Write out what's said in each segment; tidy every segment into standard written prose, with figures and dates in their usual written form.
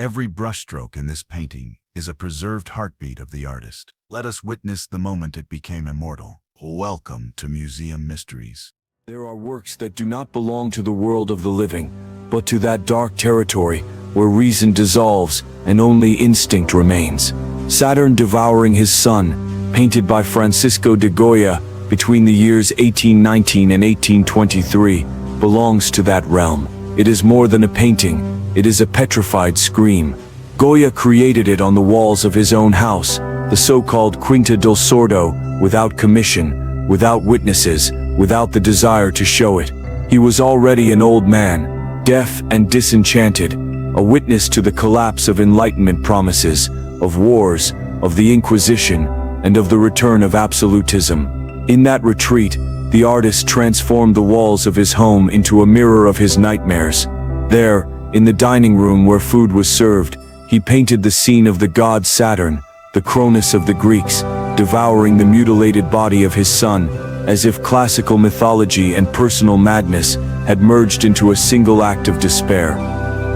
Every brushstroke in this painting is a preserved heartbeat of the artist. Let us witness the moment it became immortal. Welcome to Museum Mysteries. There are works that do not belong to the world of the living, but to that dark territory where reason dissolves and only instinct remains. Saturn devouring his sun, painted by Francisco de Goya between the years 1819 and 1823, belongs to that realm. It is more than a painting, it is a petrified scream. Goya created it on the walls of his own house, the so-called Quinta del Sordo, without commission, without witnesses, without the desire to show it. He was already an old man, deaf and disenchanted, a witness to the collapse of Enlightenment promises, of wars, of the Inquisition, and of the return of absolutism. In that retreat, the artist transformed the walls of his home into a mirror of his nightmares. There, in the dining room where food was served, he painted the scene of the god Saturn, the Cronus of the Greeks, devouring the mutilated body of his son, as if classical mythology and personal madness had merged into a single act of despair.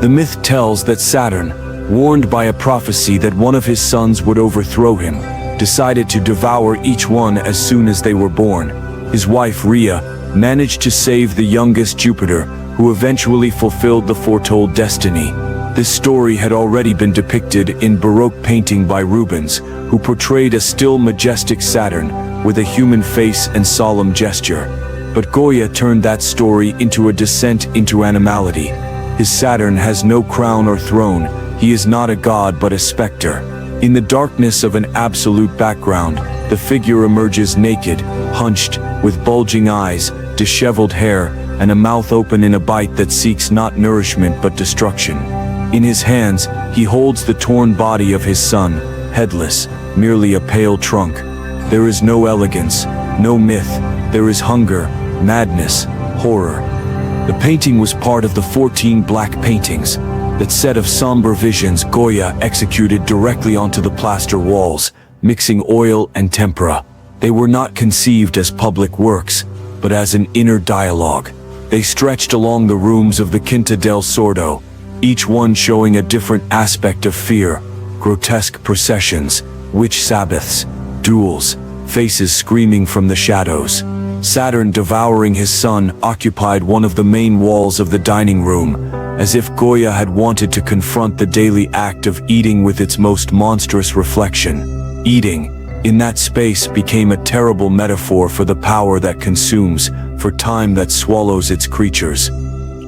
The myth tells that Saturn, warned by a prophecy that one of his sons would overthrow him, decided to devour each one as soon as they were born. His wife Rhea managed to save the youngest Jupiter, who eventually fulfilled the foretold destiny. This story had already been depicted in Baroque painting by Rubens, who portrayed a still majestic Saturn with a human face and solemn gesture. But Goya turned that story into a descent into animality. His Saturn has no crown or throne, he is not a god but a specter. In the darkness of an absolute background, the figure emerges naked, hunched, with bulging eyes, disheveled hair, and a mouth open in a bite that seeks not nourishment but destruction. In his hands, he holds the torn body of his son, headless, merely a pale trunk. There is no elegance, no myth, there is hunger, madness, horror. The painting was part of the 14 black paintings, that set of somber visions Goya executed directly onto the plaster walls, mixing oil and tempera. They were not conceived as public works, but as an inner dialogue. They stretched along the rooms of the Quinta del Sordo, each one showing a different aspect of fear: grotesque processions, witch sabbaths, duels, faces screaming from the shadows. Saturn devouring his son occupied one of the main walls of the dining room, as if Goya had wanted to confront the daily act of eating with its most monstrous reflection. Eating, in that space, became a terrible metaphor for the power that consumes, for time that swallows its creatures.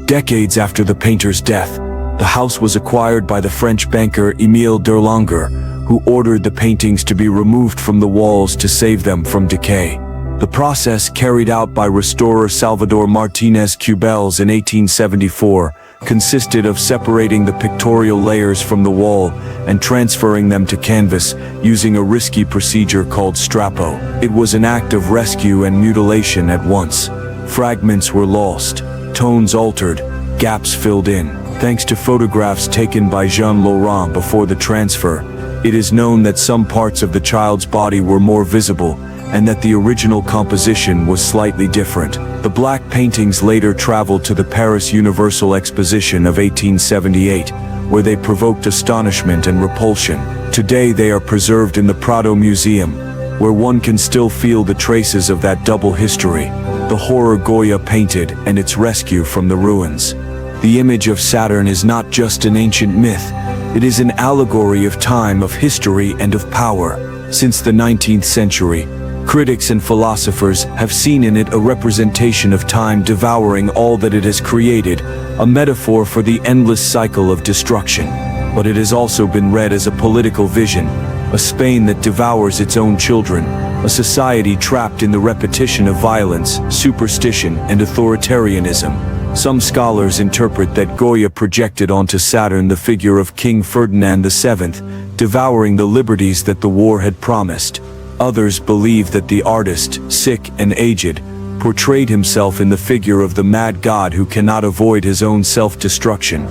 Decades after the painter's death, the house was acquired by the French banker Émile d'Erlanger, who ordered the paintings to be removed from the walls to save them from decay. The process, carried out by restorer Salvador Martínez Cubells in 1874, consisted of separating the pictorial layers from the wall and transferring them to canvas using a risky procedure called strappo. It was an act of rescue and mutilation at once. Fragments were lost, tones altered, gaps filled in. Thanks to photographs taken by Jean Laurent before the transfer, it is known that some parts of the child's body were more visible, and that the original composition was slightly different. The black paintings later traveled to the Paris Universal Exposition of 1878, where they provoked astonishment and repulsion. Today they are preserved in the Prado Museum, where one can still feel the traces of that double history, the horror Goya painted and its rescue from the ruins. The image of Saturn is not just an ancient myth, it is an allegory of time, of history, and of power. Since the 19th century, critics and philosophers have seen in it a representation of time devouring all that it has created, a metaphor for the endless cycle of destruction. But it has also been read as a political vision, a Spain that devours its own children, a society trapped in the repetition of violence, superstition, and authoritarianism. Some scholars interpret that Goya projected onto Saturn the figure of King Ferdinand VII, devouring the liberties that the war had promised. Others believe that the artist, sick and aged, portrayed himself in the figure of the mad god who cannot avoid his own self-destruction.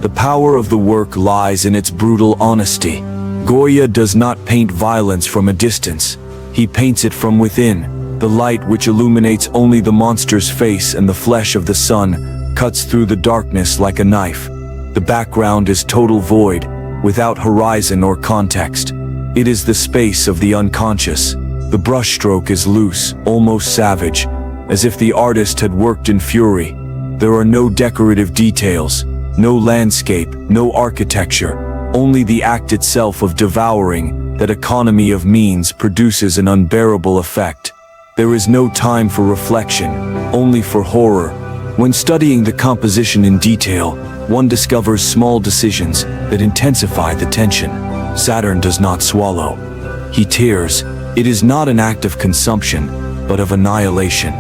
The power of the work lies in its brutal honesty. Goya does not paint violence from a distance. He paints it from within. The light which illuminates only the monster's face and the flesh of the sun cuts through the darkness like a knife. The background is total void, without horizon or context. It is the space of the unconscious. The brushstroke is loose, almost savage, as if the artist had worked in fury. There are no decorative details, no landscape, no architecture, only the act itself of devouring. That economy of means produces an unbearable effect. There is no time for reflection, only for horror. When studying the composition in detail, one discovers small decisions that intensify the tension. Saturn does not swallow. He tears. It is not an act of consumption, but of annihilation.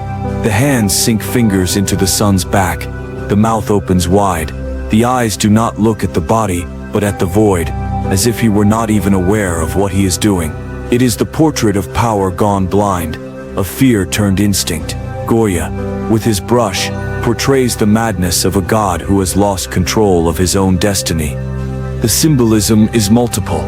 The hands sink fingers into the sun's back. The mouth opens wide. The eyes do not look at the body, but at the void, as if he were not even aware of what he is doing. It is the portrait of power gone blind, of fear turned instinct. Goya, with his brush, portrays the madness of a god who has lost control of his own destiny. The symbolism is multiple.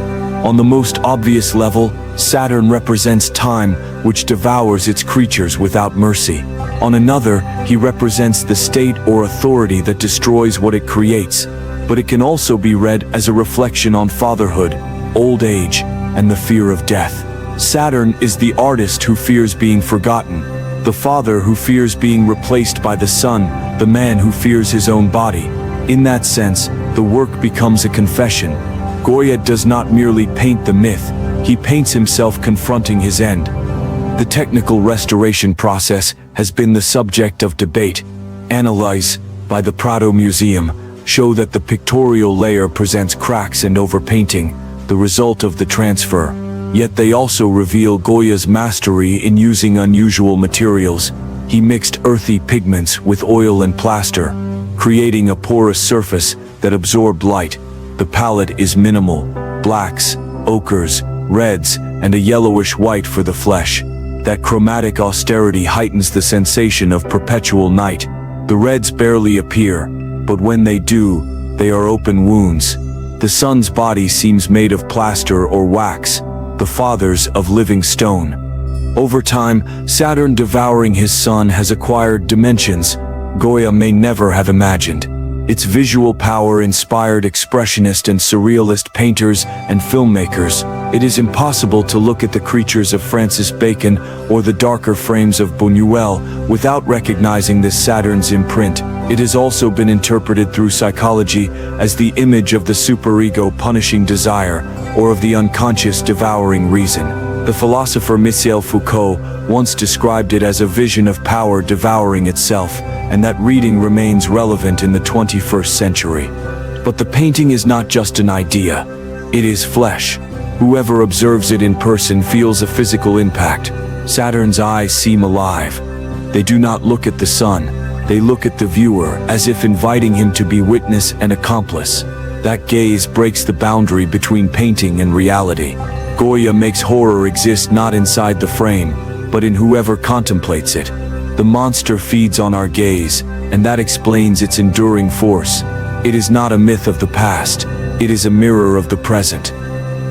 On the most obvious level, Saturn represents time, which devours its creatures without mercy. On another, he represents the state or authority that destroys what it creates. But it can also be read as a reflection on fatherhood, old age, and the fear of death. Saturn is the artist who fears being forgotten, the father who fears being replaced by the son, the man who fears his own body. In that sense, the work becomes a confession. Goya does not merely paint the myth, he paints himself confronting his end. The technical restoration process has been the subject of debate. Analyses by the Prado Museum show that the pictorial layer presents cracks and overpainting, the result of the transfer. Yet they also reveal Goya's mastery in using unusual materials. He mixed earthy pigments with oil and plaster, creating a porous surface that absorbed light. The palette is minimal: blacks, ochres, reds, and a yellowish white for the flesh. That chromatic austerity heightens the sensation of perpetual night. The reds barely appear, but when they do, they are open wounds. The son's body seems made of plaster or wax, the father's of living stone. Over time, Saturn devouring his son has acquired dimensions Goya may never have imagined. Its visual power inspired expressionist and surrealist painters and filmmakers. It is impossible to look at the creatures of Francis Bacon or the darker frames of Buñuel without recognizing this Saturn's imprint. It has also been interpreted through psychology as the image of the superego punishing desire, or of the unconscious devouring reason. The philosopher Michel Foucault once described it as a vision of power devouring itself, and that reading remains relevant in the 21st century. But the painting is not just an idea, it is flesh. Whoever observes it in person feels a physical impact. Saturn's eyes seem alive. They do not look at the sun, they look at the viewer, as if inviting him to be witness and accomplice. That gaze breaks the boundary between painting and reality. Goya makes horror exist not inside the frame, but in whoever contemplates it. The monster feeds on our gaze, and that explains its enduring force. It is not a myth of the past, it is a mirror of the present.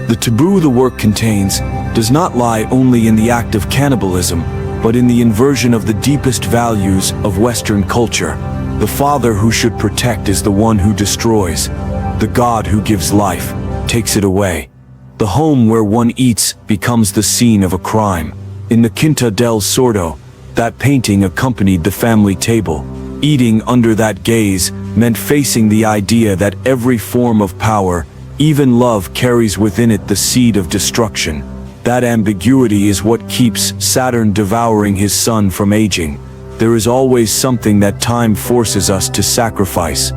The taboo the work contains does not lie only in the act of cannibalism, but in the inversion of the deepest values of Western culture. The father who should protect is the one who destroys. The god who gives life takes it away. The home where one eats becomes the scene of a crime. In the Quinta del Sordo, that painting accompanied the family table. Eating under that gaze meant facing the idea that every form of power, even love, carries within it the seed of destruction. That ambiguity is what keeps Saturn devouring his son from aging. There is always something that time forces us to sacrifice.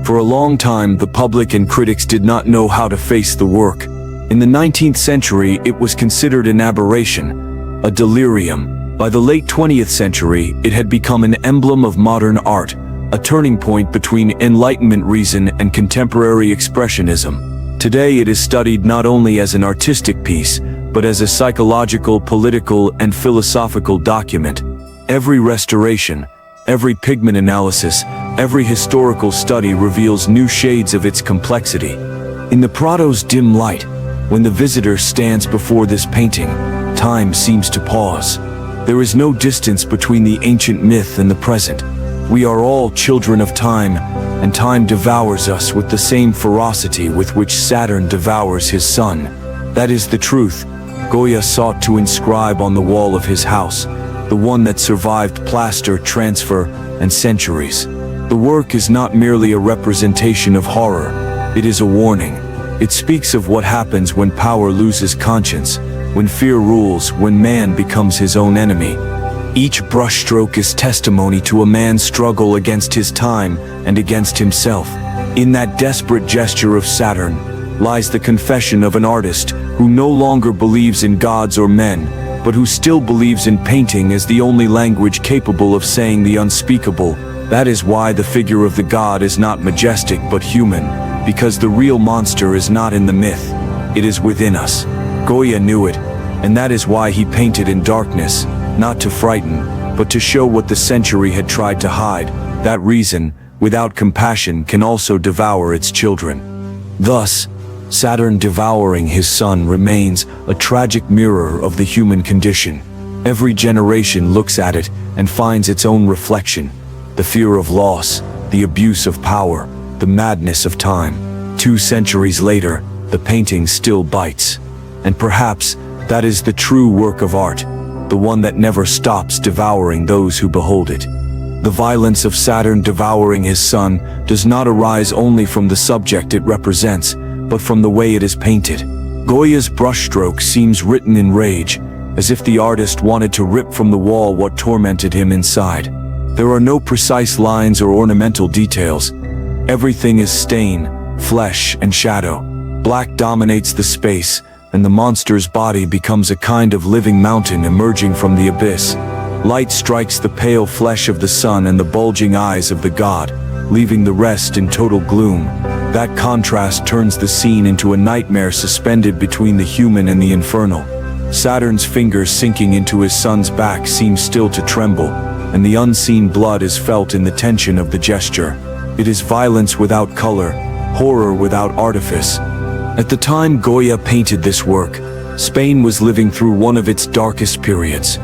For a long time, the public and critics did not know how to face the work. In the 19th century, it was considered an aberration, a delirium. By the late 20th century, it had become an emblem of modern art, a turning point between Enlightenment reason and contemporary expressionism. Today it is studied not only as an artistic piece, but as a psychological, political, and philosophical document. Every restoration, every pigment analysis, every historical study reveals new shades of its complexity. In the Prado's dim light, when the visitor stands before this painting, time seems to pause. There is no distance between the ancient myth and the present. We are all children of time, and time devours us with the same ferocity with which Saturn devours his sun. That is the truth Goya sought to inscribe on the wall of his house, the one that survived plaster, transfer, and centuries. The work is not merely a representation of horror, it is a warning. It speaks of what happens when power loses conscience, when fear rules, when man becomes his own enemy. Each brushstroke is testimony to a man's struggle against his time and against himself. In that desperate gesture of Saturn lies the confession of an artist who no longer believes in gods or men, but who still believes in painting as the only language capable of saying the unspeakable. That is why the figure of the god is not majestic but human, because the real monster is not in the myth, it is within us. Goya knew it, and that is why he painted in darkness, not to frighten, but to show what the century had tried to hide. That reason, without compassion, can also devour its children. Thus, Saturn devouring his sun remains a tragic mirror of the human condition. Every generation looks at it and finds its own reflection. The fear of loss, the abuse of power, the madness of time. 2 centuries later, the painting still bites. And perhaps that is the true work of art, the one that never stops devouring those who behold it. The violence of Saturn devouring his sun does not arise only from the subject it represents, but from the way it is painted. Goya's brushstroke seems written in rage, as if the artist wanted to rip from the wall what tormented him inside. There are no precise lines or ornamental details. Everything is stain, flesh, and shadow. Black dominates the space, and the monster's body becomes a kind of living mountain emerging from the abyss. Light strikes the pale flesh of the sun and the bulging eyes of the god, leaving the rest in total gloom. That contrast turns the scene into a nightmare suspended between the human and the infernal. Saturn's fingers sinking into his son's back seem still to tremble, and the unseen blood is felt in the tension of the gesture. It is violence without color, horror without artifice. At the time Goya painted this work, Spain was living through one of its darkest periods.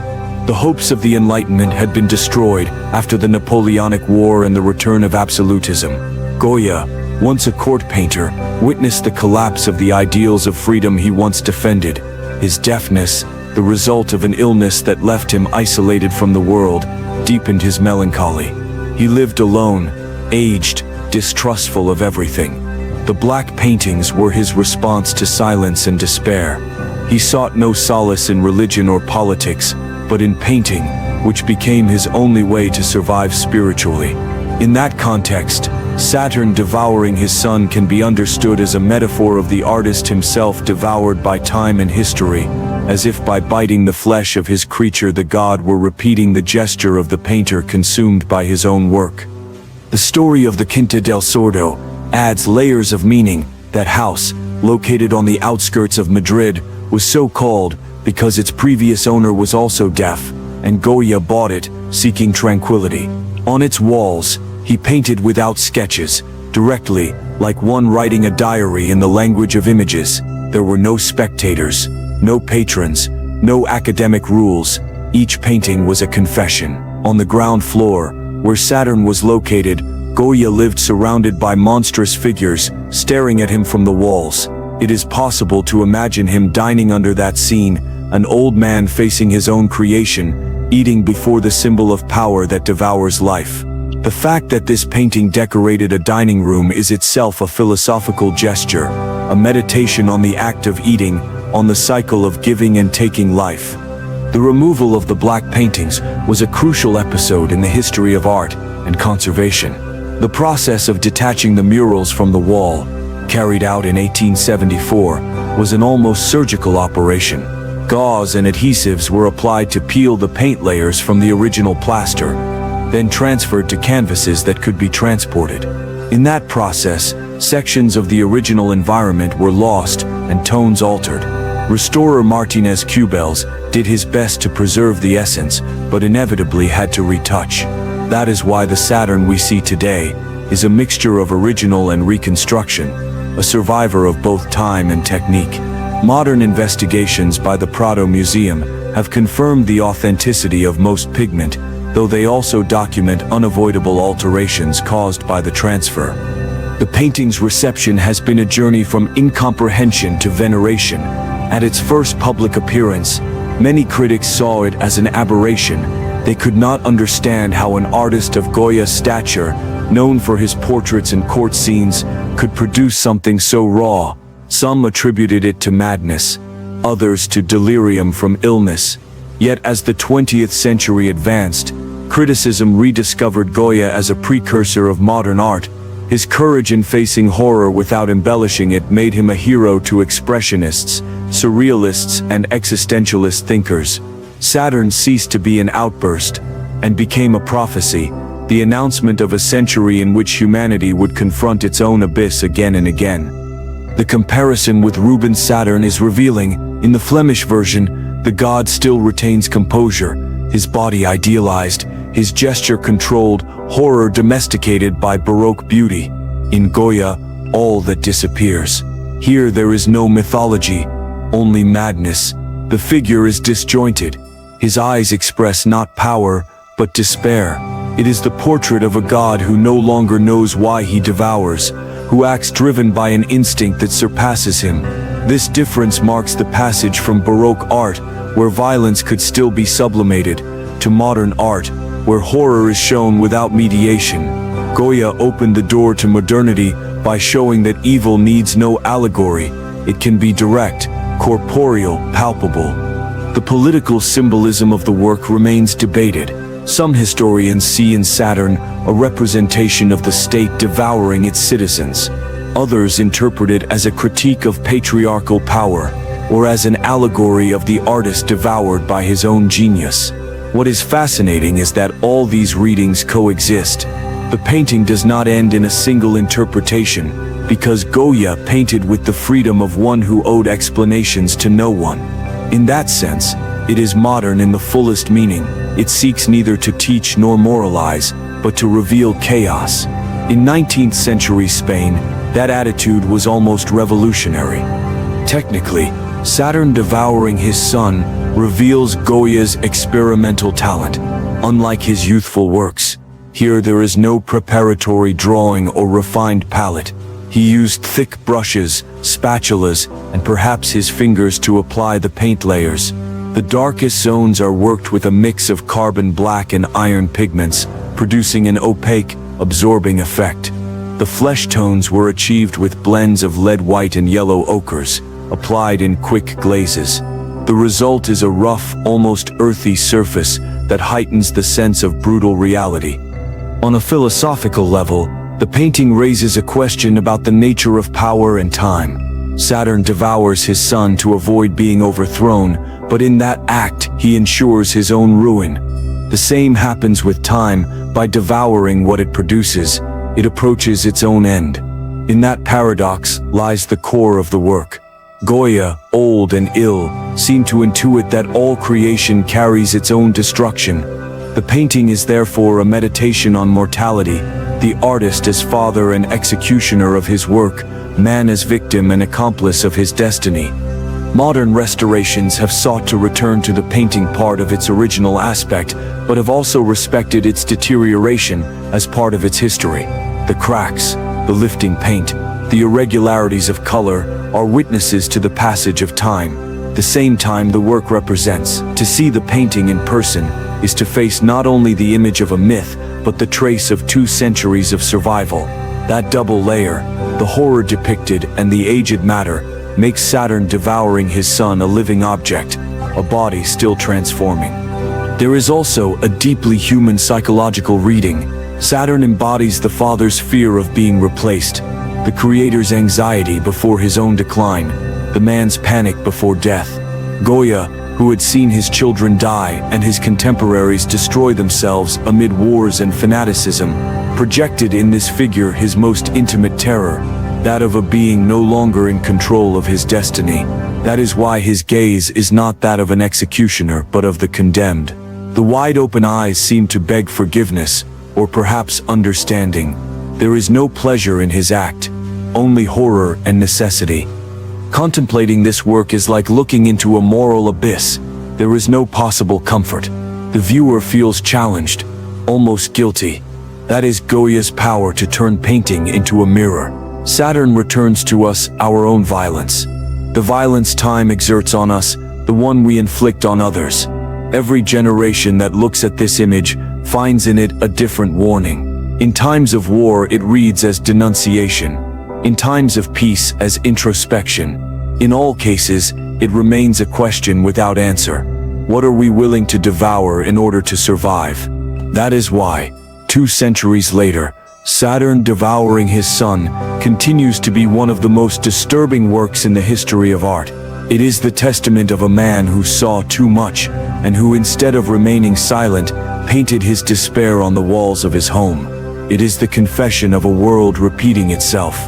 The hopes of the Enlightenment had been destroyed after the Napoleonic War and the return of absolutism. Goya, once a court painter, witnessed the collapse of the ideals of freedom he once defended. His deafness, the result of an illness that left him isolated from the world, deepened his melancholy. He lived alone, aged, distrustful of everything. The black paintings were his response to silence and despair. He sought no solace in religion or politics, but in painting, which became his only way to survive spiritually. In that context, Saturn devouring his sun can be understood as a metaphor of the artist himself devoured by time and history, as if by biting the flesh of his creature the god were repeating the gesture of the painter consumed by his own work. The story of the Quinta del Sordo adds layers of meaning. That house, located on the outskirts of Madrid, was so called because its previous owner was also deaf, and Goya bought it, seeking tranquility. On its walls, he painted without sketches, directly, like one writing a diary in the language of images. There were no spectators, no patrons, no academic rules. Each painting was a confession. On the ground floor, where Saturn was located, Goya lived surrounded by monstrous figures, staring at him from the walls. It is possible to imagine him dining under that scene, an old man facing his own creation, eating before the symbol of power that devours life. The fact that this painting decorated a dining room is itself a philosophical gesture, a meditation on the act of eating, on the cycle of giving and taking life. The removal of the black paintings was a crucial episode in the history of art and conservation. The process of detaching the murals from the wall, carried out in 1874, was an almost surgical operation. Gauze and adhesives were applied to peel the paint layers from the original plaster, then transferred to canvases that could be transported. In that process, sections of the original environment were lost and tones altered. Restorer Martinez Cubels did his best to preserve the essence, but inevitably had to retouch. That is why the Saturn we see today is a mixture of original and reconstruction, a survivor of both time and technique. Modern investigations by the Prado Museum have confirmed the authenticity of most pigment, though they also document unavoidable alterations caused by the transfer. The painting's reception has been a journey from incomprehension to veneration. At its first public appearance, many critics saw it as an aberration. They could not understand how an artist of Goya's stature, known for his portraits and court scenes, could produce something so raw. Some attributed it to madness, others to delirium from illness. Yet as the 20th century advanced, criticism rediscovered Goya as a precursor of modern art. His courage in facing horror without embellishing it made him a hero to expressionists, surrealists, and existentialist thinkers. Saturn ceased to be an outburst and became a prophecy, the announcement of a century in which humanity would confront its own abyss again and again. The comparison with Rubens' Saturn is revealing. In the Flemish version, the god still retains composure, his body idealized, his gesture controlled, horror domesticated by Baroque beauty. In Goya, all that disappears. Here there is no mythology, only madness. The figure is disjointed. His eyes express not power, but despair. It is the portrait of a god who no longer knows why he devours, who acts driven by an instinct that surpasses him. This difference marks the passage from Baroque art, where violence could still be sublimated, to modern art, where horror is shown without mediation. Goya opened the door to modernity by showing that evil needs no allegory. It can be direct, corporeal, palpable. The political symbolism of the work remains debated. Some historians see in Saturn a representation of the state devouring its citizens. Others interpret it as a critique of patriarchal power, or as an allegory of the artist devoured by his own genius. What is fascinating is that all these readings coexist. The painting does not end in a single interpretation, because Goya painted with the freedom of one who owed explanations to no one. In that sense, it is modern in the fullest meaning. It seeks neither to teach nor moralize, but to reveal chaos. In 19th century Spain, that attitude was almost revolutionary. Technically, Saturn devouring his son reveals Goya's experimental talent. Unlike his youthful works, here there is no preparatory drawing or refined palette. He used thick brushes, spatulas, and perhaps his fingers to apply the paint layers. The darkest zones are worked with a mix of carbon black and iron pigments, producing an opaque, absorbing effect. The flesh tones were achieved with blends of lead white and yellow ochres, applied in quick glazes. The result is a rough, almost earthy surface that heightens the sense of brutal reality. On a philosophical level, the painting raises a question about the nature of power and time. Saturn devours his son to avoid being overthrown, but in that act, he ensures his own ruin. The same happens with time. By devouring what it produces, it approaches its own end. In that paradox lies the core of the work. Goya, old and ill, seemed to intuit that all creation carries its own destruction. The painting is therefore a meditation on mortality, the artist as father and executioner of his work, man as victim and accomplice of his destiny. Modern restorations have sought to return to the painting part of its original aspect, but have also respected its deterioration as part of its history. The cracks, the lifting paint, the irregularities of color are witnesses to the passage of time. The same time the work represents. To see the painting in person is to face not only the image of a myth, but the trace of 2 centuries of survival. That double layer, the horror depicted and the aged matter, makes Saturn devouring his son a living object, a body still transforming. There is also a deeply human psychological reading. Saturn embodies the father's fear of being replaced, the creator's anxiety before his own decline, the man's panic before death. Goya, who had seen his children die and his contemporaries destroy themselves amid wars and fanaticism, projected in this figure his most intimate terror, that of a being no longer in control of his destiny. That is why his gaze is not that of an executioner but of the condemned. The wide-open eyes seem to beg forgiveness, or perhaps understanding. There is no pleasure in his act, only horror and necessity. Contemplating this work is like looking into a moral abyss. There is no possible comfort. The viewer feels challenged, almost guilty. That is Goya's power to turn painting into a mirror. Saturn returns to us our own violence. The violence time exerts on us, the one we inflict on others. Every generation that looks at this image finds in it a different warning. In times of war, it reads as denunciation. In times of peace, as introspection. In all cases, it remains a question without answer. What are we willing to devour in order to survive? That is why, 2 centuries later, Saturn devouring his sun continues to be one of the most disturbing works in the history of art. It is the testament of a man who saw too much, and who instead of remaining silent, painted his despair on the walls of his home. It is the confession of a world repeating itself,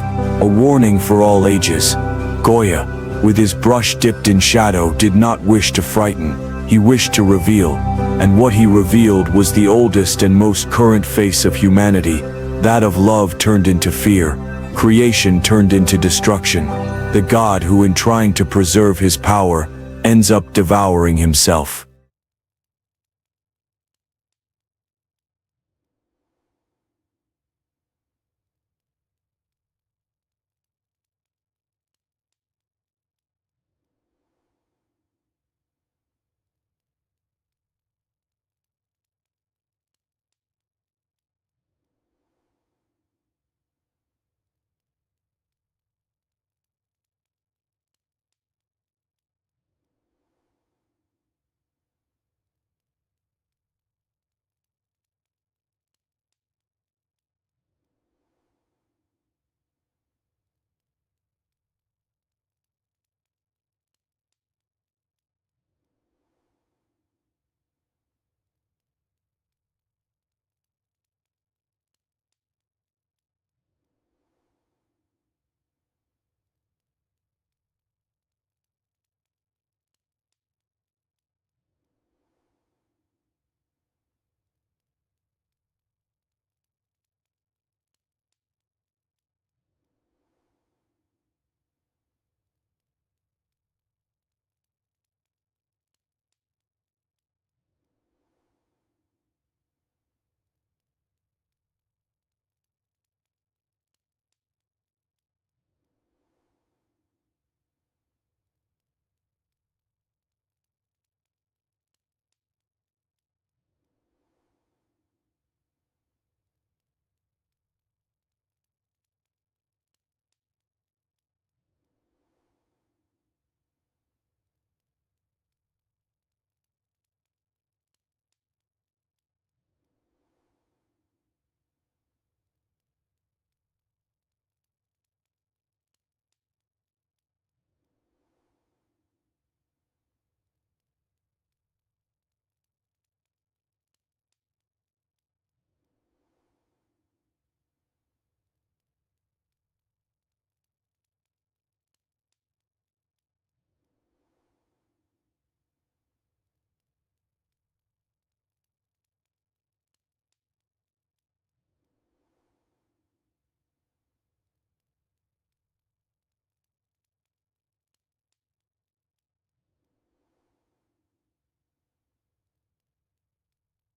a warning for all ages. Goya, with his brush dipped in shadow, did not wish to frighten, he wished to reveal. And what he revealed was the oldest and most current face of humanity, that of love turned into fear, creation turned into destruction, the God who, in trying to preserve his power, ends up devouring himself.